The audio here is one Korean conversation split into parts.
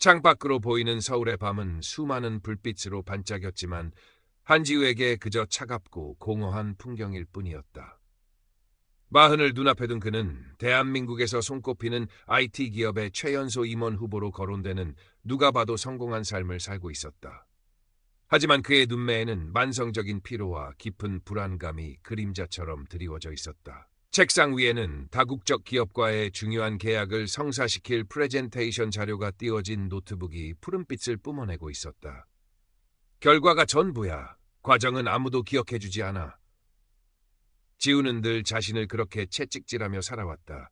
창밖으로 보이는 서울의 밤은 수많은 불빛으로 반짝였지만 한지우에게 그저 차갑고 공허한 풍경일 뿐이었다. 마흔을 눈앞에 둔 그는 대한민국에서 손꼽히는 IT 기업의 최연소 임원 후보로 거론되는 누가 봐도 성공한 삶을 살고 있었다. 하지만 그의 눈매에는 만성적인 피로와 깊은 불안감이 그림자처럼 드리워져 있었다. 책상 위에는 다국적 기업과의 중요한 계약을 성사시킬 프레젠테이션 자료가 띄워진 노트북이 푸른빛을 뿜어내고 있었다. 결과가 전부야. 과정은 아무도 기억해주지 않아. 지우는 늘 자신을 그렇게 채찍질하며 살아왔다.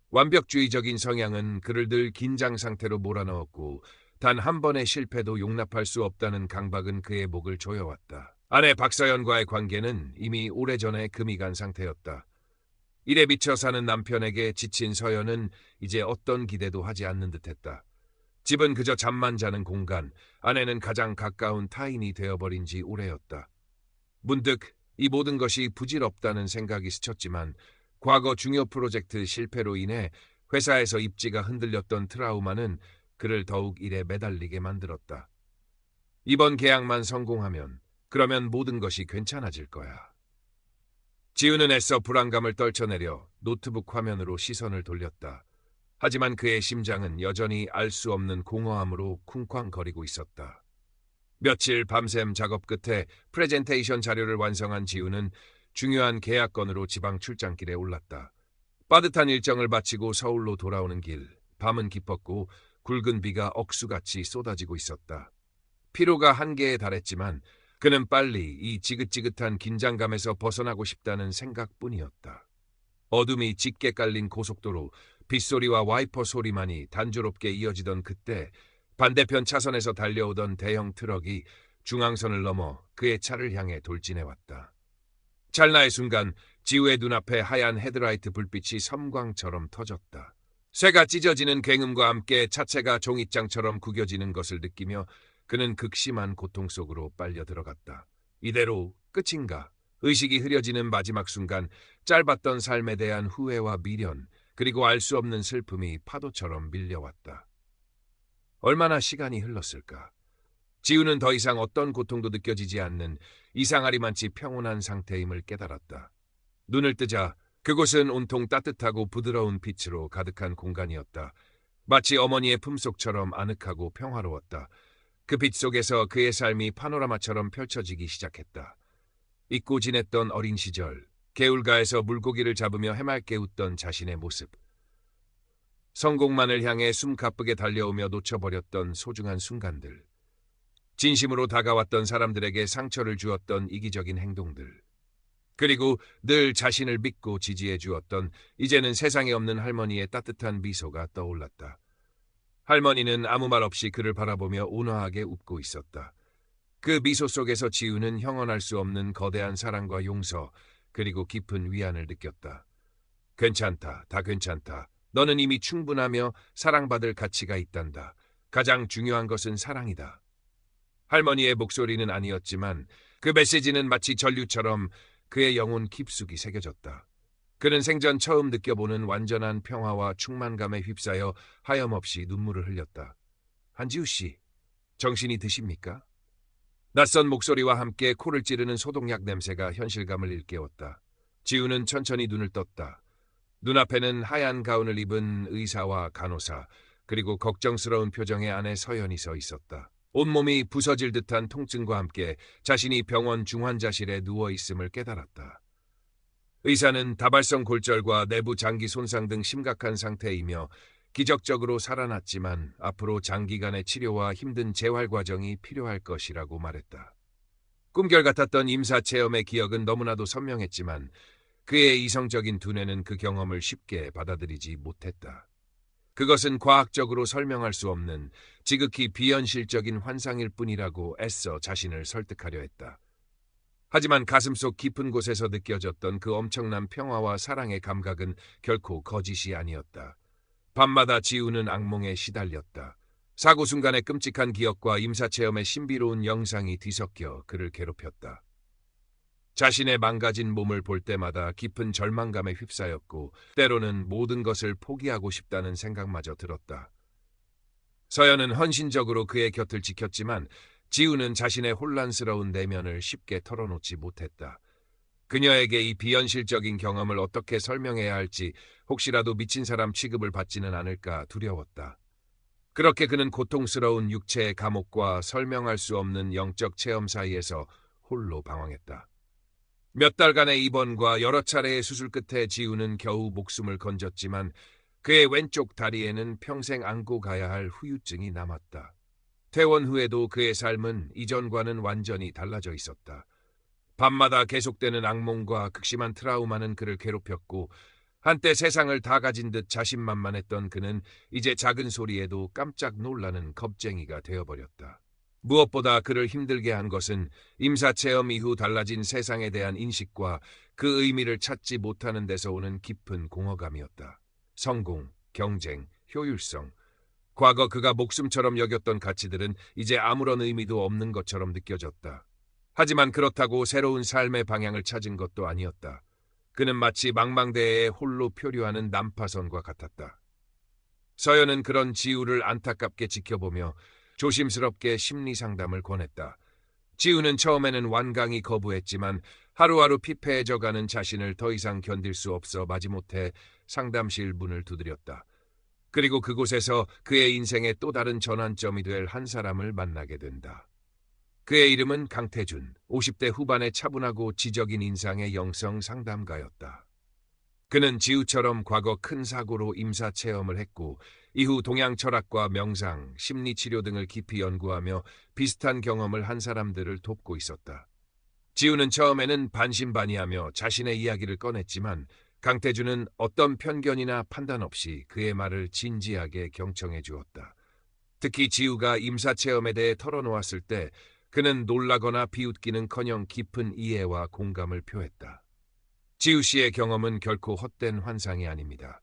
완벽주의적인 성향은 그를 늘 긴장 상태로 몰아넣었고 단 한 번의 실패도 용납할 수 없다는 강박은 그의 목을 조여왔다. 아내 박서연과의 관계는 이미 오래전에 금이 간 상태였다. 일에 미쳐 사는 남편에게 지친 서연은 이제 어떤 기대도 하지 않는 듯했다. 집은 그저 잠만 자는 공간, 아내는 가장 가까운 타인이 되어버린 지 오래였다. 문득 이 모든 것이 부질없다는 생각이 스쳤지만 과거 중요 프로젝트 실패로 인해 회사에서 입지가 흔들렸던 트라우마는 그를 더욱 일에 매달리게 만들었다. 이번 계약만 성공하면 그러면 모든 것이 괜찮아질 거야. 지우는 애써 불안감을 떨쳐내려 노트북 화면으로 시선을 돌렸다. 하지만 그의 심장은 여전히 알 수 없는 공허함으로 쿵쾅거리고 있었다. 며칠 밤샘 작업 끝에 프레젠테이션 자료를 완성한 지우는 중요한 계약건으로 지방 출장길에 올랐다. 빠듯한 일정을 마치고 서울로 돌아오는 길, 밤은 깊었고 굵은 비가 억수같이 쏟아지고 있었다. 피로가 한계에 달했지만 그는 빨리 이 지긋지긋한 긴장감에서 벗어나고 싶다는 생각뿐이었다. 어둠이 짙게 깔린 고속도로, 빗소리와 와이퍼 소리만이 단조롭게 이어지던 그때 반대편 차선에서 달려오던 대형 트럭이 중앙선을 넘어 그의 차를 향해 돌진해왔다. 찰나의 순간 지우의 눈앞에 하얀 헤드라이트 불빛이 섬광처럼 터졌다. 쇠가 찢어지는 굉음과 함께 차체가 종잇장처럼 구겨지는 것을 느끼며 그는 극심한 고통 속으로 빨려 들어갔다. 이대로 끝인가? 의식이 흐려지는 마지막 순간 짧았던 삶에 대한 후회와 미련 그리고 알 수 없는 슬픔이 파도처럼 밀려왔다. 얼마나 시간이 흘렀을까? 지우는 더 이상 어떤 고통도 느껴지지 않는 이상하리만치 평온한 상태임을 깨달았다. 눈을 뜨자 그곳은 온통 따뜻하고 부드러운 빛으로 가득한 공간이었다. 마치 어머니의 품속처럼 아늑하고 평화로웠다. 그 빛 속에서 그의 삶이 파노라마처럼 펼쳐지기 시작했다. 잊고 지냈던 어린 시절, 개울가에서 물고기를 잡으며 해맑게 웃던 자신의 모습. 성공만을 향해 숨가쁘게 달려오며 놓쳐버렸던 소중한 순간들. 진심으로 다가왔던 사람들에게 상처를 주었던 이기적인 행동들. 그리고 늘 자신을 믿고 지지해 주었던 이제는 세상에 없는 할머니의 따뜻한 미소가 떠올랐다. 할머니는 아무 말 없이 그를 바라보며 온화하게 웃고 있었다. 그 미소 속에서 지우는 형언할 수 없는 거대한 사랑과 용서 그리고 깊은 위안을 느꼈다. 괜찮다, 다 괜찮다. 너는 이미 충분하며 사랑받을 가치가 있단다. 가장 중요한 것은 사랑이다. 할머니의 목소리는 아니었지만 그 메시지는 마치 전류처럼 그의 영혼 깊숙이 새겨졌다. 그는 생전 처음 느껴보는 완전한 평화와 충만감에 휩싸여 하염없이 눈물을 흘렸다. 한지우 씨, 정신이 드십니까? 낯선 목소리와 함께 코를 찌르는 소독약 냄새가 현실감을 일깨웠다. 지우는 천천히 눈을 떴다. 눈앞에는 하얀 가운을 입은 의사와 간호사, 그리고 걱정스러운 표정의 아내 서연이 서 있었다. 온몸이 부서질 듯한 통증과 함께 자신이 병원 중환자실에 누워있음을 깨달았다. 의사는 다발성 골절과 내부 장기 손상 등 심각한 상태이며 기적적으로 살아났지만 앞으로 장기간의 치료와 힘든 재활 과정이 필요할 것이라고 말했다. 꿈결 같았던 임사 체험의 기억은 너무나도 선명했지만 그의 이성적인 두뇌는 그 경험을 쉽게 받아들이지 못했다. 그것은 과학적으로 설명할 수 없는 지극히 비현실적인 환상일 뿐이라고 애써 자신을 설득하려 했다. 하지만 가슴속 깊은 곳에서 느껴졌던 그 엄청난 평화와 사랑의 감각은 결코 거짓이 아니었다. 밤마다 지우는 악몽에 시달렸다. 사고 순간의 끔찍한 기억과 임사체험의 신비로운 영상이 뒤섞여 그를 괴롭혔다. 자신의 망가진 몸을 볼 때마다 깊은 절망감에 휩싸였고 때로는 모든 것을 포기하고 싶다는 생각마저 들었다. 서연은 헌신적으로 그의 곁을 지켰지만 지우는 자신의 혼란스러운 내면을 쉽게 털어놓지 못했다. 그녀에게 이 비현실적인 경험을 어떻게 설명해야 할지 혹시라도 미친 사람 취급을 받지는 않을까 두려웠다. 그렇게 그는 고통스러운 육체의 감옥과 설명할 수 없는 영적 체험 사이에서 홀로 방황했다. 몇 달간의 입원과 여러 차례의 수술 끝에 지우는 겨우 목숨을 건졌지만 그의 왼쪽 다리에는 평생 안고 가야 할 후유증이 남았다. 퇴원 후에도 그의 삶은 이전과는 완전히 달라져 있었다. 밤마다 계속되는 악몽과 극심한 트라우마는 그를 괴롭혔고 한때 세상을 다 가진 듯 자신만만했던 그는 이제 작은 소리에도 깜짝 놀라는 겁쟁이가 되어버렸다. 무엇보다 그를 힘들게 한 것은 임사체험 이후 달라진 세상에 대한 인식과 그 의미를 찾지 못하는 데서 오는 깊은 공허감이었다. 성공, 경쟁, 효율성. 과거 그가 목숨처럼 여겼던 가치들은 이제 아무런 의미도 없는 것처럼 느껴졌다. 하지만 그렇다고 새로운 삶의 방향을 찾은 것도 아니었다. 그는 마치 망망대해에 홀로 표류하는 난파선과 같았다. 서연은 그런 지우를 안타깝게 지켜보며 조심스럽게 심리상담을 권했다. 지우는 처음에는 완강히 거부했지만 하루하루 피폐해져가는 자신을 더 이상 견딜 수 없어 마지못해 상담실 문을 두드렸다. 그리고 그곳에서 그의 인생의 또 다른 전환점이 될 한 사람을 만나게 된다. 그의 이름은 강태준, 50대 후반의 차분하고 지적인 인상의 영성 상담가였다. 그는 지우처럼 과거 큰 사고로 임사체험을 했고 이후 동양 철학과 명상, 심리치료 등을 깊이 연구하며 비슷한 경험을 한 사람들을 돕고 있었다. 지우는 처음에는 반신반의하며 자신의 이야기를 꺼냈지만 강태준은 어떤 편견이나 판단 없이 그의 말을 진지하게 경청해 주었다. 특히 지우가 임사체험에 대해 털어놓았을 때 그는 놀라거나 비웃기는커녕 깊은 이해와 공감을 표했다. 지우 씨의 경험은 결코 헛된 환상이 아닙니다.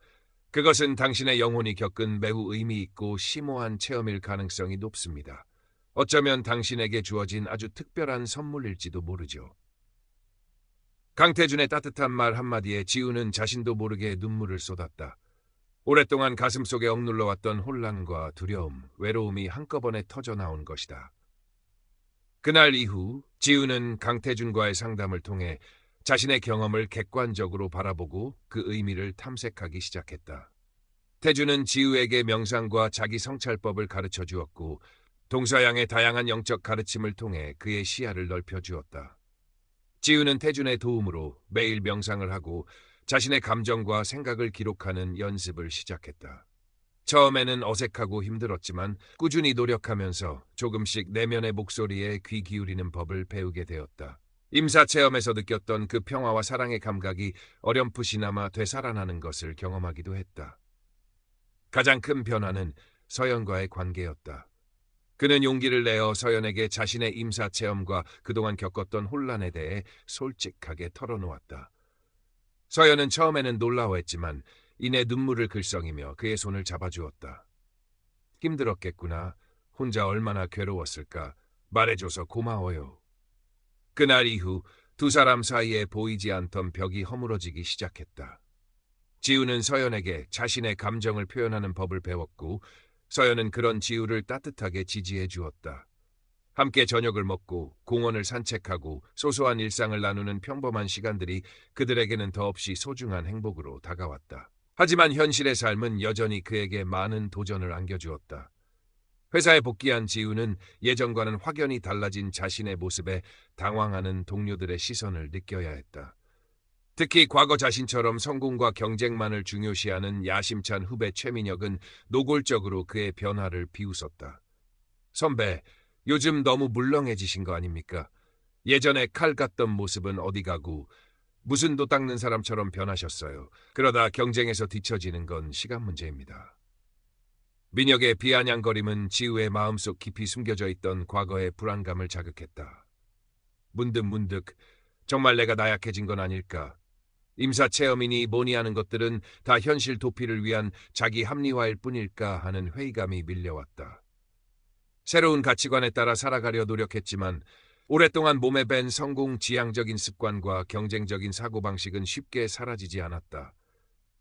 그것은 당신의 영혼이 겪은 매우 의미 있고 심오한 체험일 가능성이 높습니다. 어쩌면 당신에게 주어진 아주 특별한 선물일지도 모르죠. 강태준의 따뜻한 말 한마디에 지우는 자신도 모르게 눈물을 쏟았다. 오랫동안 가슴속에 억눌러왔던 혼란과 두려움, 외로움이 한꺼번에 터져나온 것이다. 그날 이후 지우는 강태준과의 상담을 통해 자신의 경험을 객관적으로 바라보고 그 의미를 탐색하기 시작했다. 태준은 지우에게 명상과 자기 성찰법을 가르쳐 주었고 동서양의 다양한 영적 가르침을 통해 그의 시야를 넓혀 주었다. 지우는 태준의 도움으로 매일 명상을 하고 자신의 감정과 생각을 기록하는 연습을 시작했다. 처음에는 어색하고 힘들었지만 꾸준히 노력하면서 조금씩 내면의 목소리에 귀 기울이는 법을 배우게 되었다. 임사체험에서 느꼈던 그 평화와 사랑의 감각이 어렴풋이나마 되살아나는 것을 경험하기도 했다. 가장 큰 변화는 서연과의 관계였다. 그는 용기를 내어 서연에게 자신의 임사체험과 그동안 겪었던 혼란에 대해 솔직하게 털어놓았다. 서연은 처음에는 놀라워했지만 이내 눈물을 글썽이며 그의 손을 잡아주었다. 힘들었겠구나. 혼자 얼마나 괴로웠을까. 말해줘서 고마워요. 그날 이후 두 사람 사이에 보이지 않던 벽이 허물어지기 시작했다. 지우는 서연에게 자신의 감정을 표현하는 법을 배웠고 서연은 그런 지우를 따뜻하게 지지해 주었다. 함께 저녁을 먹고 공원을 산책하고 소소한 일상을 나누는 평범한 시간들이 그들에게는 더없이 소중한 행복으로 다가왔다. 하지만 현실의 삶은 여전히 그에게 많은 도전을 안겨주었다. 회사에 복귀한 지우는 예전과는 확연히 달라진 자신의 모습에 당황하는 동료들의 시선을 느껴야 했다. 특히 과거 자신처럼 성공과 경쟁만을 중요시하는 야심찬 후배 최민혁은 노골적으로 그의 변화를 비웃었다. 선배, 요즘 너무 물렁해지신 거 아닙니까? 예전에 칼 같던 모습은 어디 가고 무슨 도 닦는 사람처럼 변하셨어요. 그러다 경쟁에서 뒤처지는 건 시간 문제입니다. 민혁의 비아냥거림은 지우의 마음속 깊이 숨겨져 있던 과거의 불안감을 자극했다. 문득 정말 내가 나약해진 건 아닐까. 임사체험이니 뭐니 하는 것들은 다 현실 도피를 위한 자기 합리화일 뿐일까 하는 회의감이 밀려왔다. 새로운 가치관에 따라 살아가려 노력했지만 오랫동안 몸에 밴 성공 지향적인 습관과 경쟁적인 사고방식은 쉽게 사라지지 않았다.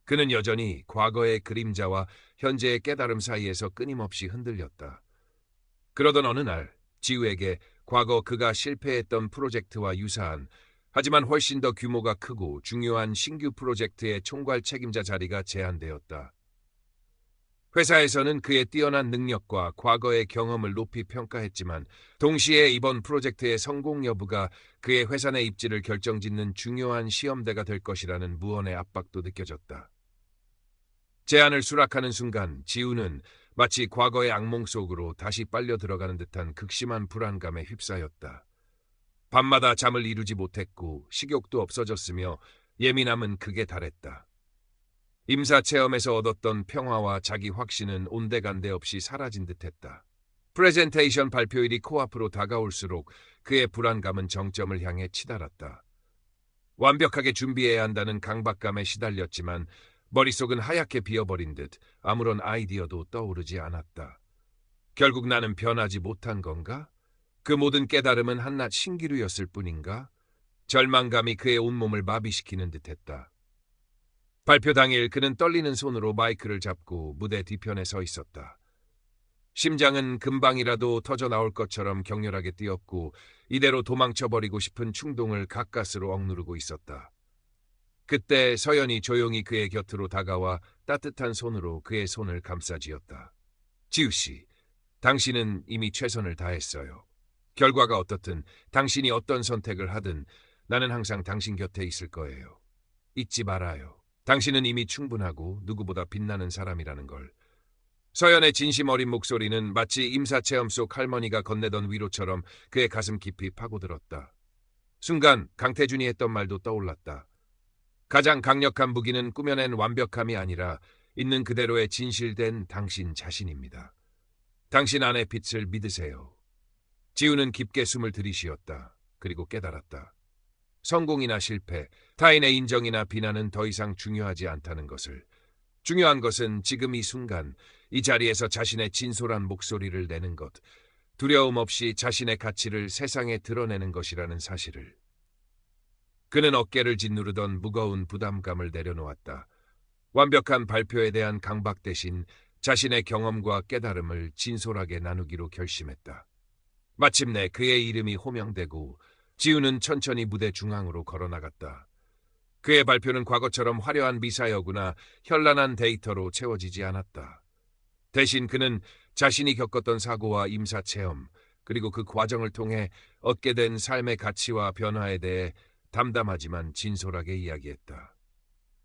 그는 여전히 과거의 그림자와 현재의 깨달음 사이에서 끊임없이 흔들렸다. 그러던 어느 날 지우에게 과거 그가 실패했던 프로젝트와 유사한 하지만 훨씬 더 규모가 크고 중요한 신규 프로젝트의 총괄 책임자 자리가 제안되었다. 회사에서는 그의 뛰어난 능력과 과거의 경험을 높이 평가했지만 동시에 이번 프로젝트의 성공 여부가 그의 회사 내 입지를 결정짓는 중요한 시험대가 될 것이라는 무언의 압박도 느껴졌다. 제안을 수락하는 순간 지우는 마치 과거의 악몽 속으로 다시 빨려 들어가는 듯한 극심한 불안감에 휩싸였다. 밤마다 잠을 이루지 못했고 식욕도 없어졌으며 예민함은 극에 달했다. 임사 체험에서 얻었던 평화와 자기 확신은 온데간데 없이 사라진 듯했다. 프레젠테이션 발표일이 코앞으로 다가올수록 그의 불안감은 정점을 향해 치달았다. 완벽하게 준비해야 한다는 강박감에 시달렸지만 머릿속은 하얗게 비어버린 듯 아무런 아이디어도 떠오르지 않았다. 결국 나는 변하지 못한 건가? 그 모든 깨달음은 한낱 신기루였을 뿐인가? 절망감이 그의 온몸을 마비시키는 듯했다. 발표 당일 그는 떨리는 손으로 마이크를 잡고 무대 뒤편에 서 있었다. 심장은 금방이라도 터져나올 것처럼 격렬하게 뛰었고 이대로 도망쳐버리고 싶은 충동을 가까스로 억누르고 있었다. 그때 서연이 조용히 그의 곁으로 다가와 따뜻한 손으로 그의 손을 감싸쥐었다. 지우 씨, 당신은 이미 최선을 다했어요. 결과가 어떻든 당신이 어떤 선택을 하든 나는 항상 당신 곁에 있을 거예요. 잊지 말아요. 당신은 이미 충분하고 누구보다 빛나는 사람이라는 걸. 서연의 진심 어린 목소리는 마치 임사체험 속 할머니가 건네던 위로처럼 그의 가슴 깊이 파고들었다. 순간 강태준이 했던 말도 떠올랐다. 가장 강력한 무기는 꾸며낸 완벽함이 아니라 있는 그대로의 진실된 당신 자신입니다. 당신 안의 빛을 믿으세요. 지우는 깊게 숨을 들이쉬었다. 그리고 깨달았다. 성공이나 실패, 타인의 인정이나 비난은 더 이상 중요하지 않다는 것을. 중요한 것은 지금 이 순간, 이 자리에서 자신의 진솔한 목소리를 내는 것, 두려움 없이 자신의 가치를 세상에 드러내는 것이라는 사실을. 그는 어깨를 짓누르던 무거운 부담감을 내려놓았다. 완벽한 발표에 대한 강박 대신 자신의 경험과 깨달음을 진솔하게 나누기로 결심했다. 마침내 그의 이름이 호명되고 지우는 천천히 무대 중앙으로 걸어나갔다. 그의 발표는 과거처럼 화려한 미사여구나 현란한 데이터로 채워지지 않았다. 대신 그는 자신이 겪었던 사고와 임사체험, 그리고 그 과정을 통해 얻게 된 삶의 가치와 변화에 대해 담담하지만 진솔하게 이야기했다.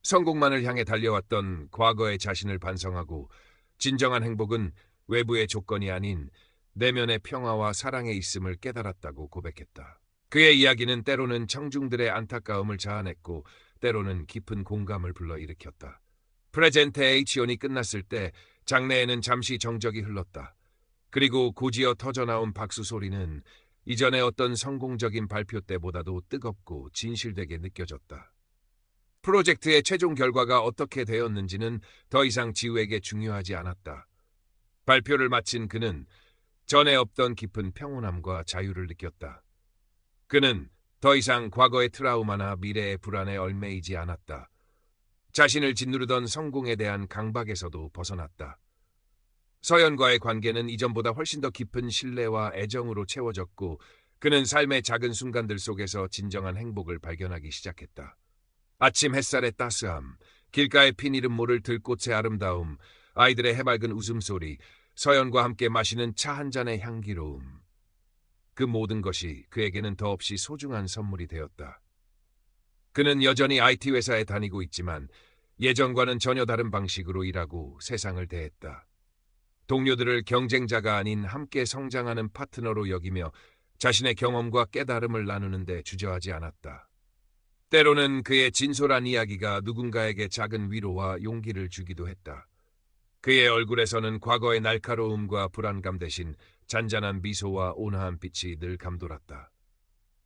성공만을 향해 달려왔던 과거의 자신을 반성하고 진정한 행복은 외부의 조건이 아닌 내면의 평화와 사랑에 있음을 깨달았다고 고백했다. 그의 이야기는 때로는 청중들의 안타까움을 자아냈고 때로는 깊은 공감을 불러일으켰다. 프레젠테이션이 끝났을 때 장내에는 잠시 정적이 흘렀다. 그리고 곧이어 터져나온 박수 소리는 이전의 어떤 성공적인 발표 때보다도 뜨겁고 진실되게 느껴졌다. 프로젝트의 최종 결과가 어떻게 되었는지는 더 이상 지우에게 중요하지 않았다. 발표를 마친 그는 전에 없던 깊은 평온함과 자유를 느꼈다. 그는 더 이상 과거의 트라우마나 미래의 불안에 얽매이지 않았다. 자신을 짓누르던 성공에 대한 강박에서도 벗어났다. 서연과의 관계는 이전보다 훨씬 더 깊은 신뢰와 애정으로 채워졌고 그는 삶의 작은 순간들 속에서 진정한 행복을 발견하기 시작했다. 아침 햇살의 따스함, 길가에 핀 이름 모를 들꽃의 아름다움, 아이들의 해맑은 웃음소리, 서연과 함께 마시는 차 한 잔의 향기로움. 그 모든 것이 그에게는 더없이 소중한 선물이 되었다. 그는 여전히 IT 회사에 다니고 있지만 예전과는 전혀 다른 방식으로 일하고 세상을 대했다. 동료들을 경쟁자가 아닌 함께 성장하는 파트너로 여기며 자신의 경험과 깨달음을 나누는 데 주저하지 않았다. 때로는 그의 진솔한 이야기가 누군가에게 작은 위로와 용기를 주기도 했다. 그의 얼굴에서는 과거의 날카로움과 불안감 대신 잔잔한 미소와 온화한 빛이 늘 감돌았다.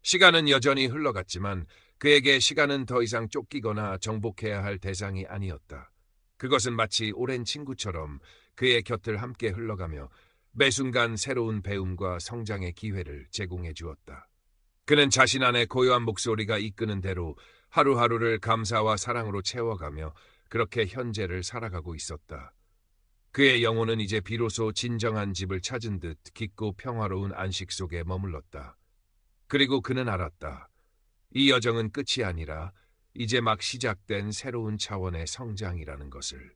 시간은 여전히 흘러갔지만 그에게 시간은 더 이상 쫓기거나 정복해야 할 대상이 아니었다. 그것은 마치 오랜 친구처럼 그의 곁을 함께 흘러가며 매 순간 새로운 배움과 성장의 기회를 제공해 주었다. 그는 자신 안의 고요한 목소리가 이끄는 대로 하루하루를 감사와 사랑으로 채워가며 그렇게 현재를 살아가고 있었다. 그의 영혼은 이제 비로소 진정한 집을 찾은 듯 깊고 평화로운 안식 속에 머물렀다. 그리고 그는 알았다. 이 여정은 끝이 아니라 이제 막 시작된 새로운 차원의 성장이라는 것을.